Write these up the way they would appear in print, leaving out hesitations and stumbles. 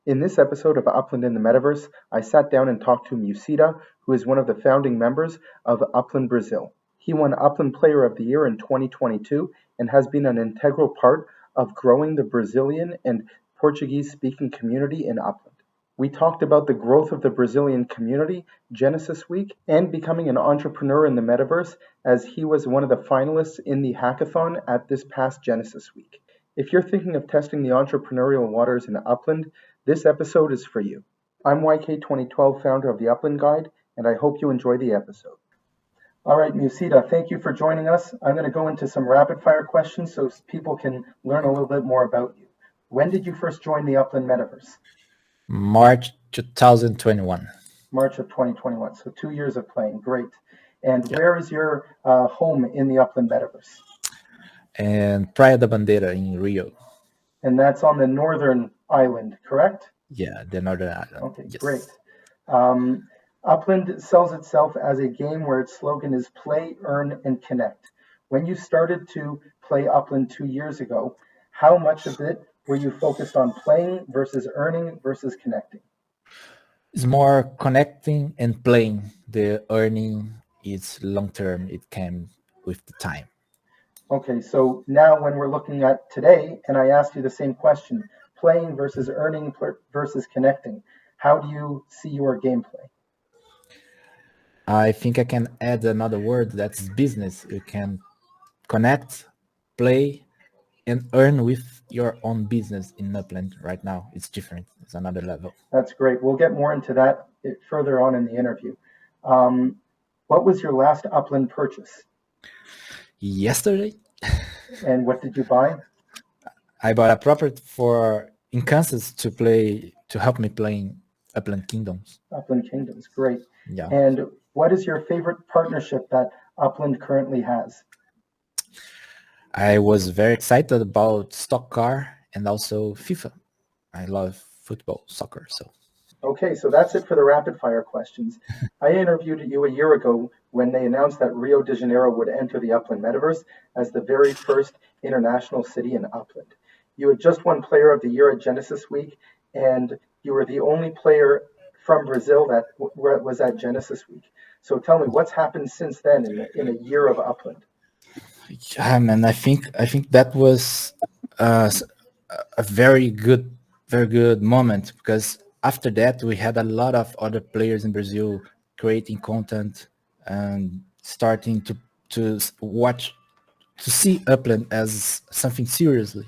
In this episode of Upland in the Metaverse, I sat down and talked to Mucida, who is one of the founding members of Upland Brazil. He won Upland Player of the Year in 2022 and has been an integral part of growing the Brazilian and Portuguese-speaking community in Upland. We talked about the growth of the Brazilian community, Genesis Week, and becoming an entrepreneur in the Metaverse, as he was one of the finalists in the hackathon at this past Genesis Week. If you're thinking of testing the entrepreneurial waters in Upland, this episode is for you. I'm YK2012, founder of the Upland Guide, and I hope you enjoy the episode. All right, Mucida, thank you for joining us. I'm going to go into some rapid-fire questions so people can learn a little bit more about you. When did you first join the Upland Metaverse? March 2021. March of 2021, so 2 years of playing. Great. And where is your home in the Upland Metaverse? And Praia da Bandeira in Rio. And that's on the northern island, correct? Yeah, the northern island. Okay, yes. Great. Upland sells itself as a game where its slogan is play, earn, and connect. When you started to play Upland 2 years ago, how much of it were you focused on playing versus earning versus connecting? It's more connecting and playing. The earning is long-term. It came with the time. Okay, so now when we're looking at today, and I asked you the same question, playing versus earning versus connecting, how do you see your gameplay? I think I can add another word, that's business. You can connect, play, and earn with your own business in Upland right now. It's different. It's another level. That's great. We'll get more into that further on in the interview. What was your last Upland purchase? Yesterday. And what did you buy? I bought a property in Kansas to help me playing Upland Kingdoms. Upland Kingdoms, great. Yeah. And what is your favorite partnership that Upland currently has? I was very excited about Stock Car and also FIFA. I love football, soccer, so. Okay, so that's it for the rapid fire questions. I interviewed you a year ago when they announced that Rio de Janeiro would enter the Upland Metaverse as the very first international city in Upland. You had just won Player of the Year at Genesis Week, and you were the only player from Brazil that was at Genesis Week. So tell me, what's happened since then in a year of Upland? Yeah, man, I think that was a very good moment, because after that we had a lot of other players in Brazil creating content and starting to see Upland as something seriously.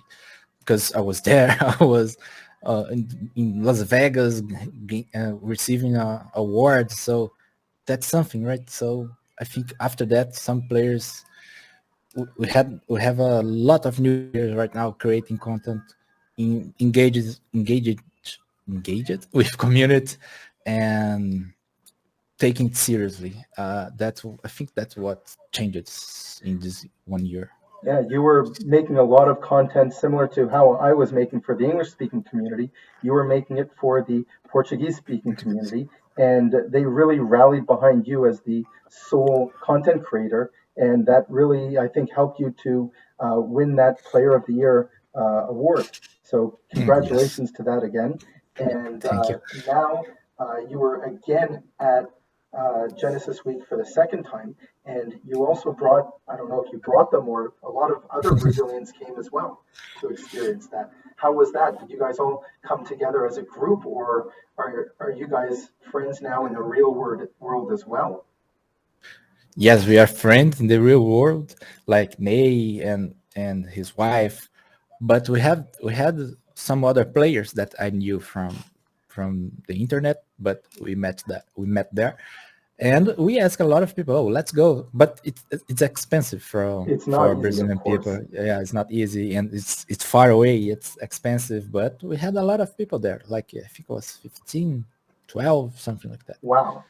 Because I was there, I was in Las Vegas receiving awards, so that's something, right? So I think after that, some players, we have a lot of new players right now creating content, engaged with community and taking it seriously. I think that's what changed in this 1 year. Yeah, you were making a lot of content similar to how I was making for the English-speaking community. You were making it for the Portuguese-speaking community, and they really rallied behind you as the sole content creator, and that really, I think, helped you to win that Player of the Year award. So congratulations to that again. And Thank you. Now you were again at Genesis Week for the second time, and you also brought, I don't know if you brought them or a lot of other Brazilians came as well to experience that. How was that? Did you guys all come together as a group, or are you guys friends now in the real world as well? Yes, we are friends in the real world, like Ney and his wife, but we had some other players that I knew from the internet, but we met there, and we asked a lot of people, oh, let's go, but it's expensive for Brazilian people. Yeah, it's not easy, and it's far away, it's expensive, but we had a lot of people there, like I think it was 15, 12, something like that. Wow.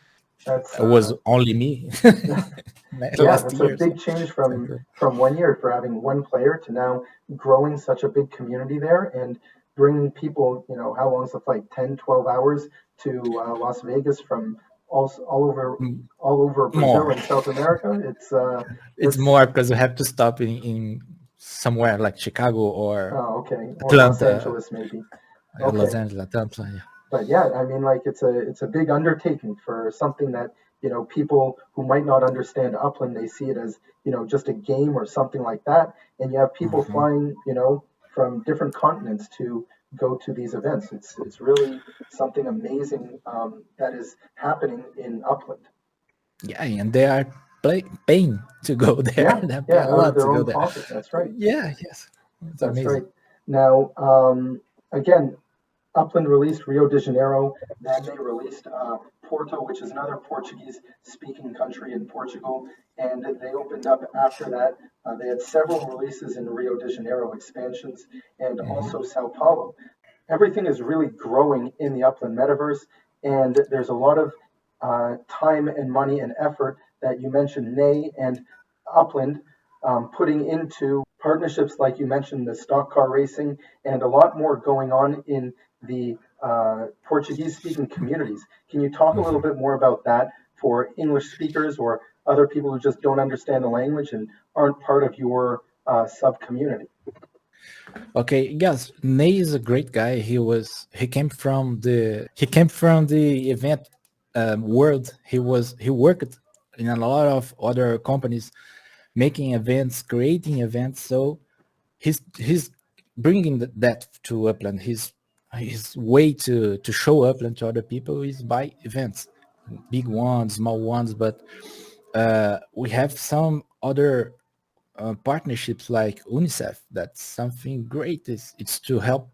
It was only me. That's a big change from 1 year for having one player to now growing such a big community there and bringing people, how long is the flight? 10, 12 hours to Las Vegas from all over Brazil and South America. It's more because you have to stop in somewhere like Chicago or or Atlanta. Los Angeles maybe. Los Okay. Angeles, Atlanta. Yeah. But yeah, I mean, like it's a big undertaking for something that people who might not understand Upland, they see it as just a game or something like that, and you have people Mhm. flying from different continents to go to these events. It's really something amazing that is happening in Upland. Yeah, and they are paying to go there. Yeah, They pay yeah, a out of lot to their go own there. pocket. That's right. Yeah, yes, it's That's amazing. right. Now, again, Upland released Rio de Janeiro, then they released Porto, which is another Portuguese speaking country in Portugal, and they opened up after that. They had several releases in Rio de Janeiro expansions and also Sao Paulo. Everything is really growing in the Upland metaverse, and there's a lot of time and money and effort that you mentioned, Nay and Upland, putting into partnerships like you mentioned, the stock car racing, and a lot more going on in the Portuguese speaking communities. Can you talk a little bit more about that for English speakers or other people who just don't understand the language and aren't part of your sub community? Okay, yes, Ney is a great guy. He came from the event world. He worked in a lot of other companies making events, creating events. So he's bringing that to Upland. His way to show Upland to other people is by events, big ones, small ones. But we have some other partnerships like UNICEF. That's something great. It's to help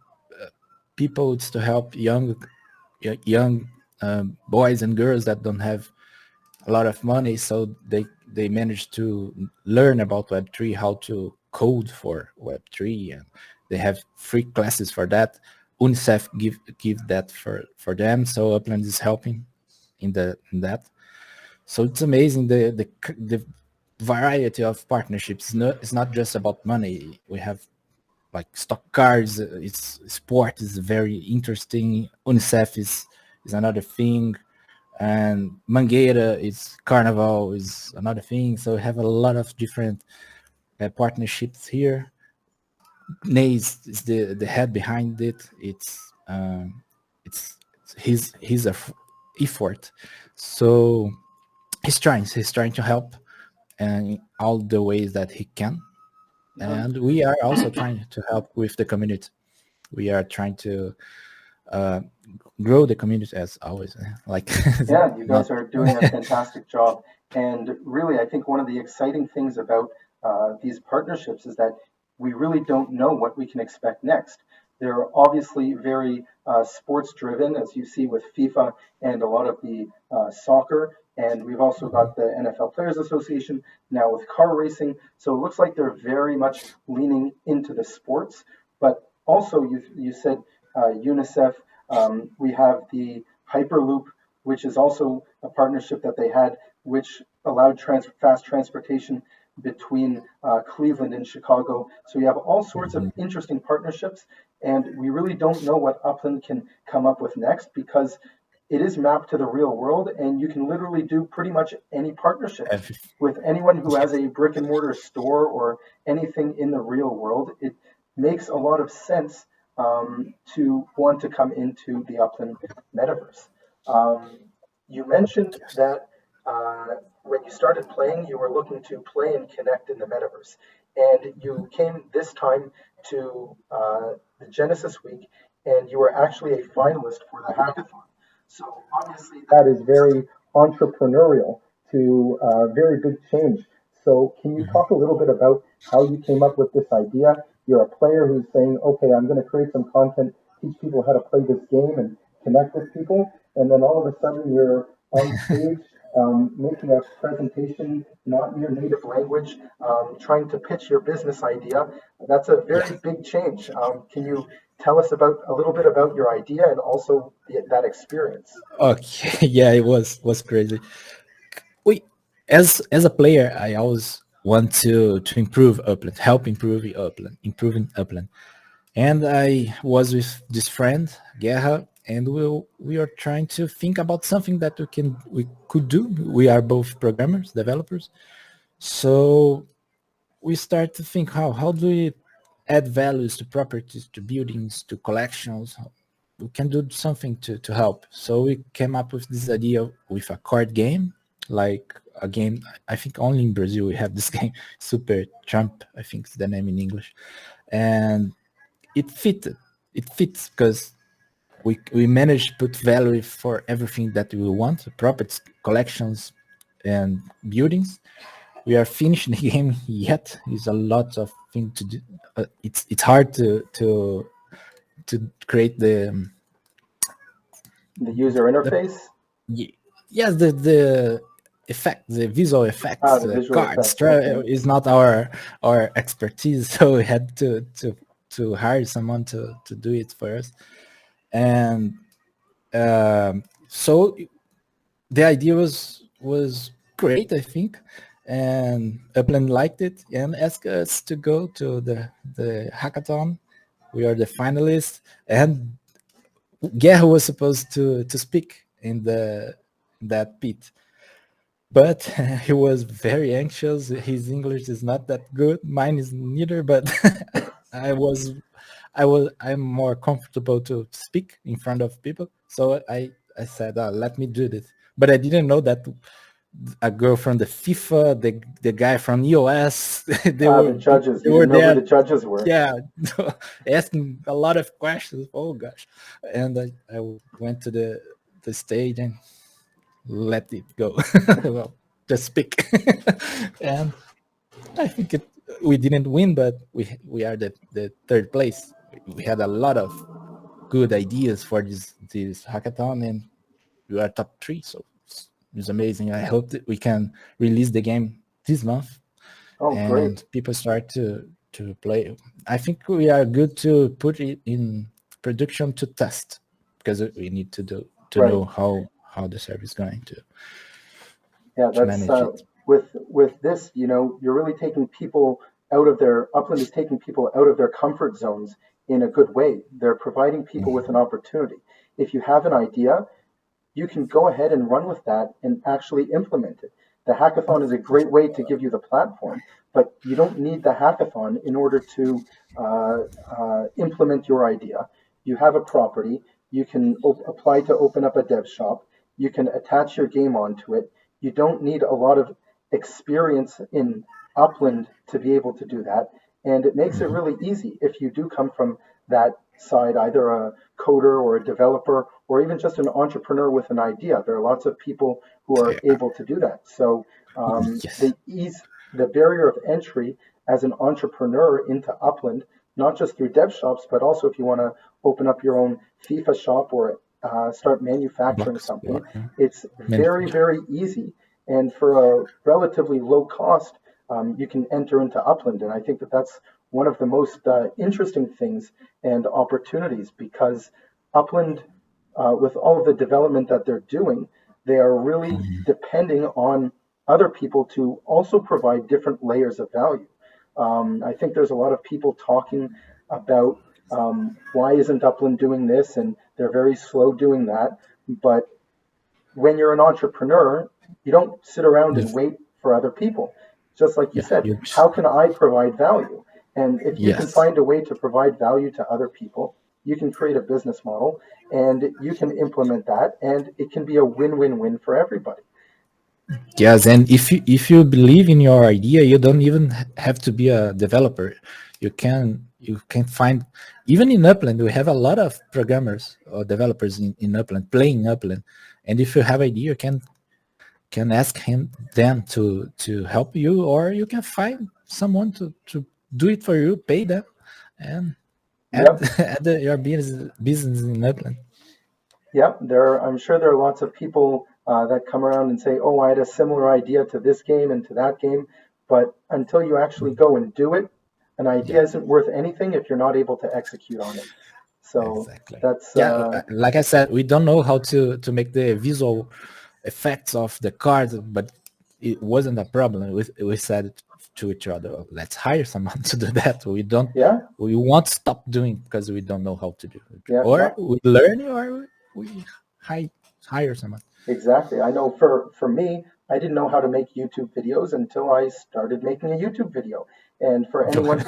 people. It's to help young boys and girls that don't have a lot of money, so they manage to learn about Web3, how to code for Web3, and they have free classes for that. UNICEF give that for them, so Upland is helping in that. So it's amazing the variety of partnerships. It's not just about money. We have like stock cars. It's sport is very interesting. UNICEF is another thing, and Mangueira is Carnival is another thing. So we have a lot of different partnerships here. Nays is the head behind it. It's his effort. So he's trying to help in all the ways that he can, Um, and we are also trying to help with the community. We are trying to uh, grow the community as always. Like Yeah, you not guys are doing a fantastic job. And really, I think one of the exciting things about these partnerships is that we really don't know what we can expect next. They're obviously very sports driven, as you see with FIFA and a lot of the soccer. And we've also got the NFL Players Association now with car racing. So it looks like they're very much leaning into the sports. But also, you said UNICEF. We have the Hyperloop, which is also a partnership that they had, which allowed fast transportation between Cleveland and Chicago. So you have all sorts of interesting partnerships, and we really don't know what Upland can come up with next because it is mapped to the real world, and you can literally do pretty much any partnership have. with anyone who has a brick and mortar store or anything in the real world. It makes a lot of sense to want to come into the Upland metaverse. Um, you mentioned that when you started playing, you were looking to play and connect in the metaverse. And you came this time to the Genesis Week, and you were actually a finalist for the hackathon. So obviously, that is very entrepreneurial to very big change. So, can you talk a little bit about how you came up with this idea? You're a player who's saying, okay, I'm going to create some content, teach people how to play this game and connect with people. And then all of a sudden, you're on stage making a presentation not in your native language, trying to pitch your business idea. That's a Yeah. very big change. Can you tell us about a little bit about your idea and also that experience? Okay. Yeah, it was crazy. We as a player, I always want to improve Upland, help improving Upland. And I was with this friend, Guerra, and we are trying to think about something that we could do. We are both programmers, developers. So we start to think how do we add values to properties, to buildings, to collections, we can do something to help. So we came up with this idea with a card game, like a game. I think only in Brazil we have this game, Super Trump. I think is the name in English, and it fitted. It fits because we managed to put value for everything that we want: properties, collections, and buildings. We are finishing the game yet. It's a lot of thing to do. It's hard to create The user the interface, yes, the effect, the visual effects, the the visual cards effects. Okay. is not our expertise. So we had to hire someone to do it for us. And so the idea was great, I think. And Upland liked it and asked us to go to the hackathon. We are the finalists, and Guerra was supposed to speak in the that pit, but he was very anxious. His English is not that good. Mine is neither, but I was I'm more comfortable to speak in front of people. So I said, let me do this. But I didn't know that a girl from the FIFA, the guy from EOS, they were The judges. they You were didn't know who there. the judges were. Yeah, asking a lot of questions. Oh gosh. And I went to the stage and let it go. Well, just speak. And I think we didn't win, but we are the third place. We had a lot of good ideas for this hackathon, and we are top three. So it's amazing. I hope that we can release the game this month Oh, great. and people start to play. I think we are good to put it in production to test, because we need to Right. know how the service is going Yeah, to that's manage it. with this, you're really taking people out of their Upland is taking people out of their comfort zones in a good way. They're providing people with an opportunity. If you have an idea, you can go ahead and run with that and actually implement it. The hackathon is a great way to give you the platform, but you don't need the hackathon in order to uh, implement your idea. You have a property, you can apply to open up a dev shop, you can attach your game onto it. You don't need a lot of experience in Upland to be able to do that. And it makes it Mhm. really easy if you do come from that side, either a coder or a developer, or even just an entrepreneur with an idea. There are lots of people who are Yeah. able to do that. So Yes. the barrier of entry as an entrepreneur into Upland, not just through dev shops, but also if you want to open up your own FIFA shop or start manufacturing Box something, or it's very, manufacturing. very easy. And for a relatively low cost, you can enter into Upland. And I think that that's one of the most interesting things and opportunities, because Upland, with all of the development that they're doing, they are really depending on other people to also provide different layers of value. I think there's a lot of people talking about why isn't Upland doing this, and they're very slow doing that. But when you're an entrepreneur, you don't sit around You, and wait for other people. Just like you yeah. said, how can I provide value? And if you can Yes. find a way to provide value to other people, you can create a business model and you can implement that, and it can be a win win win for everybody. Yes, and if you believe in your idea, you don't even have to be a developer. You can find, even in Upland we have a lot of programmers or developers in Upland playing Upland, and if you have idea, you can ask them to help you, or you can find someone to do it for you, pay them, and add Yep. your business in Upland. Yep, I'm sure there are lots of people that come around and say, "Oh, I had a similar idea to this game and to that game," but until you actually go and do it, an idea Yeah. isn't worth anything if you're not able to execute on it. So Exactly. that's Yeah, like I said, we don't know how to make the visual effects of the cards, but it wasn't a problem. We said to each other, "Oh, let's hire someone to do that. yeah, We won't stop doing because we don't know how to do it, yeah, or no, we learn, or we hire hire someone." exactly. I know for me, I didn't know how to make YouTube videos until I started making a YouTube video. And for anyone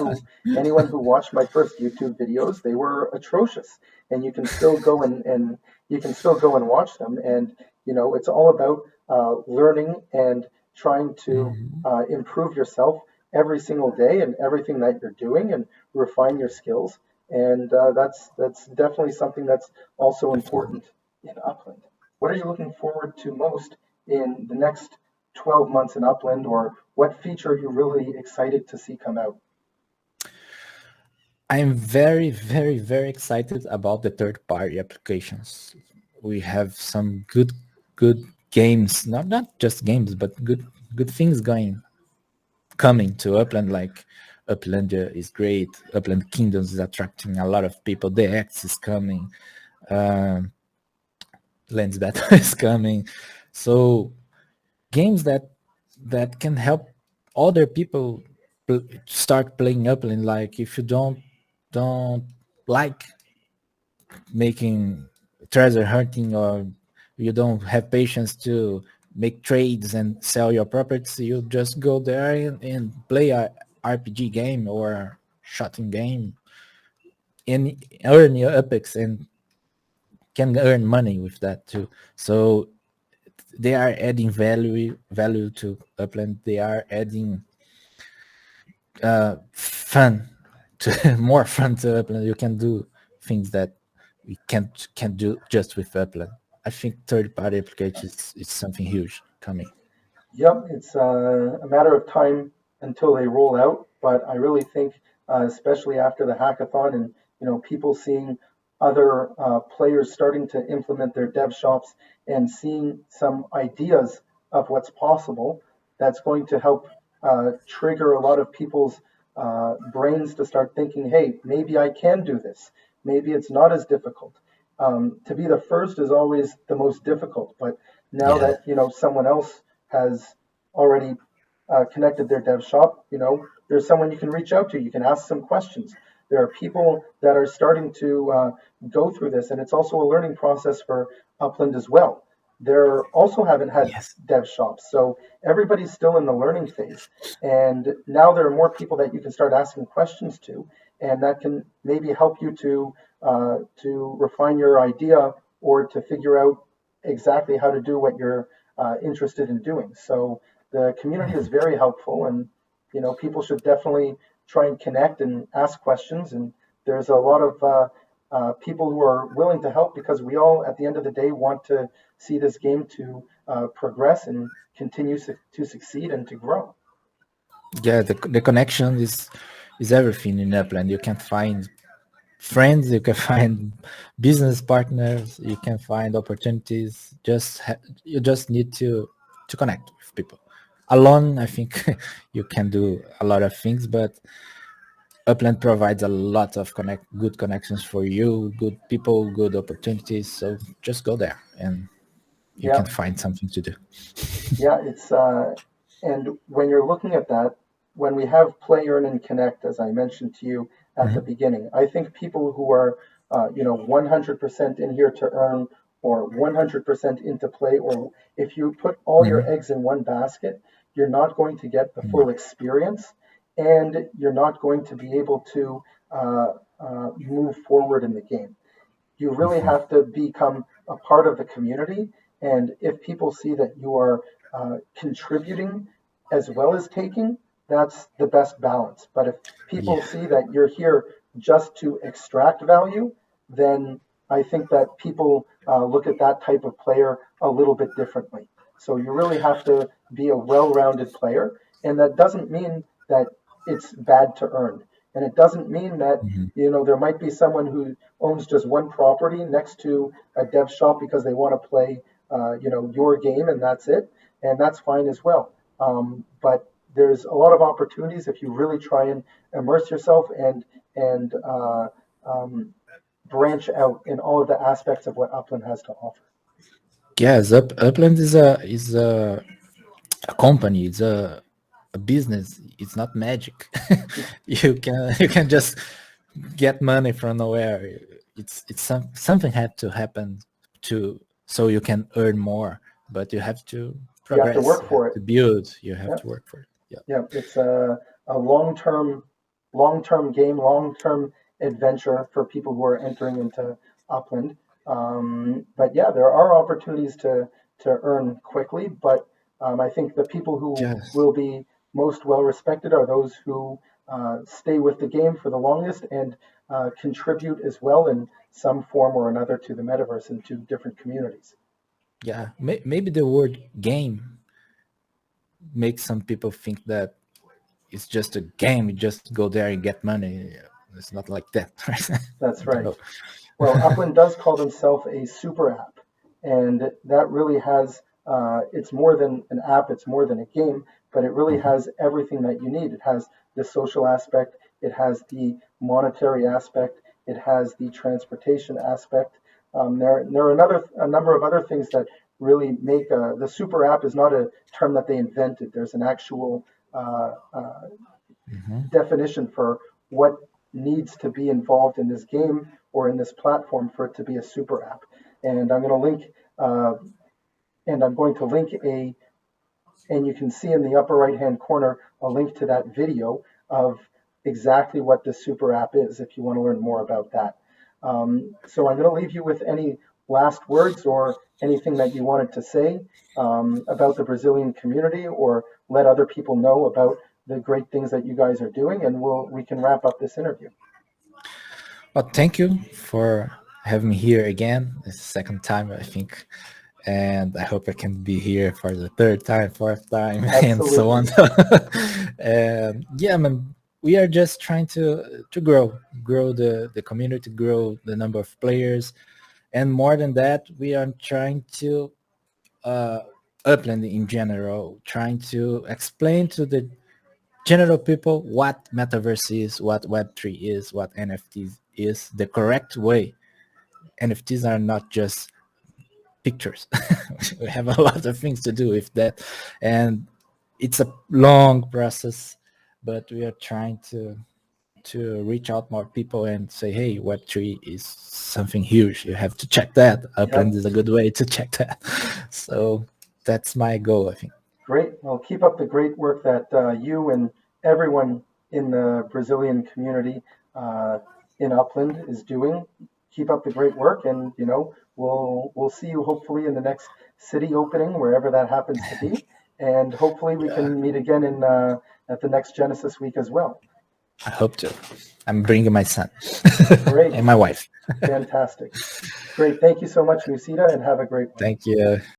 who watched my first YouTube videos, they were atrocious. and you can still go and you can still go and watch them. And it's all about learning and trying to Mhm. improve yourself every single day and everything that you're doing and refine your skills. And that's definitely something that's also Definitely. important in Upland. What are you looking forward to most in the next 12 months in Upland, or what feature are you really excited to see come out? I'm very, very, very excited about the third-party applications. We have some good games, not just games, but good things coming to Upland. Like Upland is great. Upland Kingdoms is attracting a lot of people. The X is coming. Um, Lands Battle is coming. So games that can help other people start playing Upland. Like if you don't like making treasure hunting, or you don't have patience to make trades and sell your properties, you just go there and play a RPG game or shooting game and earn your epics and can earn money with that too. So they are adding value to Upland. They are adding fun to more fun to Upland. You can do things that we can't do just with Upland. I think third party applications is something huge coming. Yep, it's a matter of time until they roll out, but I really think, especially after the hackathon and people seeing other players starting to implement their dev shops and seeing some ideas of what's possible, that's going to help trigger a lot of people's brains to start thinking, hey, maybe I can do this. Maybe it's not as difficult. To be the first is always the most difficult, but now Yeah. that someone else has already connected their dev shop, there's someone you can reach out to. You can ask some questions. There are people that are starting to go through this, and it's also a learning process for Upland as well. They're also haven't had Yes. dev shops, so everybody's still in the learning phase. And now there are more people that you can start asking questions to, and that can maybe help you to refine your idea or to figure out exactly how to do what you're interested in doing. So the community is very helpful, and people should definitely try and connect and ask questions. And there's a lot of people who are willing to help because we all, at the end of the day, want to see this game to progress and continue to succeed and to grow. Yeah, the connection is everything in Upland. You can find friends, you can find business partners, you can find opportunities. You just need to connect with people. Alone, I think you can do a lot of things, but Upland provides a lot of good connections for you, good people, good opportunities. So just go there and you Yeah, can find something to do. yeah, it's and when you're looking at that, when we have play, earn, and connect, as I mentioned to you at the Mhm. beginning, I think people who are 100% in here to earn or 100% into play, or if you put all your Mhm. eggs in one basket, you're not going to get the No. full experience, and you're not going to be able to move forward in the game. You really Mhm. have to become a part of the community. And if people see that you are contributing as well as taking, that's the best balance. But if people Yeah. see that you're here just to extract value, then I think that people look at that type of player a little bit differently. So you really have to be a well rounded player. And that doesn't mean that it's bad to earn. And it doesn't mean that, Mhm. there might be someone who owns just one property next to a dev shop because they want to play, your game, and that's it, and that's fine as well. But there's a lot of opportunities if you really try and immerse yourself and um, branch out in all of the aspects of what Upland has to offer. Yes, Upland is a company. It's a business. It's not magic. You can just get money from nowhere. Something had to happen to so you can earn more, but you have to You have to progress. work You have for it. to build. You have Yeah. to work for it. Yeah. Yeah, it's a long-term game, long-term adventure for people who are entering into Upland. But yeah, there are opportunities to earn quickly, but I think the people who Yes. will be most well respected are those who stay with the game for the longest and contribute as well in some form or another to the metaverse and to different communities. Yeah. Maybe the word game makes some people think that it's just a game. You just go there and get money. It's not like that, right? I That's don't right. know. Well, Upland does call themselves a super app, and that really has it's more than an app, it's more than a game, but it really Mhm. has everything that you need. It has the social aspect, it has the monetary aspect, it has the transportation aspect. There are a number of other things that really make the super app is not a term that they invented. There's an actual Mhm. definition for what needs to be involved in this game or in this platform for it to be a super app. And I'm going to link, uh, and I'm going to link and you can see in the upper right hand corner a link to that video of exactly what the super app is if you want to learn more about that. So I'm going to leave you with any last words or anything that you wanted to say about the Brazilian community or let other people know about the great things that you guys are doing, and we can wrap up this interview. Well, thank you for having me here again. It's the second time, I think. And I hope I can be here for the third time, fourth time, and so on. Absolutely. And yeah, man, we are just trying to grow the community, grow the number of players, and more than that, we are trying to uh, Upland in general, trying to explain to the general people what metaverse is, what Web3 is, what NFTs is, the correct way. NFTs are not just pictures. We have a lot of things to do with that, and it's a long process, but we are trying to reach out more people and say, hey, Web3 is something huge. You have to check that. Upland Yep. is a good way to check that. So that's my goal, I think. Great. Well, keep up the great work that you and everyone in the Brazilian community uh, in Upland is doing. Keep up the great work, and we'll see you hopefully in the next city opening, wherever that happens to be, and hopefully we Yeah, can meet again in at the next Genesis week as well. I hope to. I'm bringing my son Great. and my wife. Fantastic. Great. Thank you so much, Mucida, and have a great one. Thank you.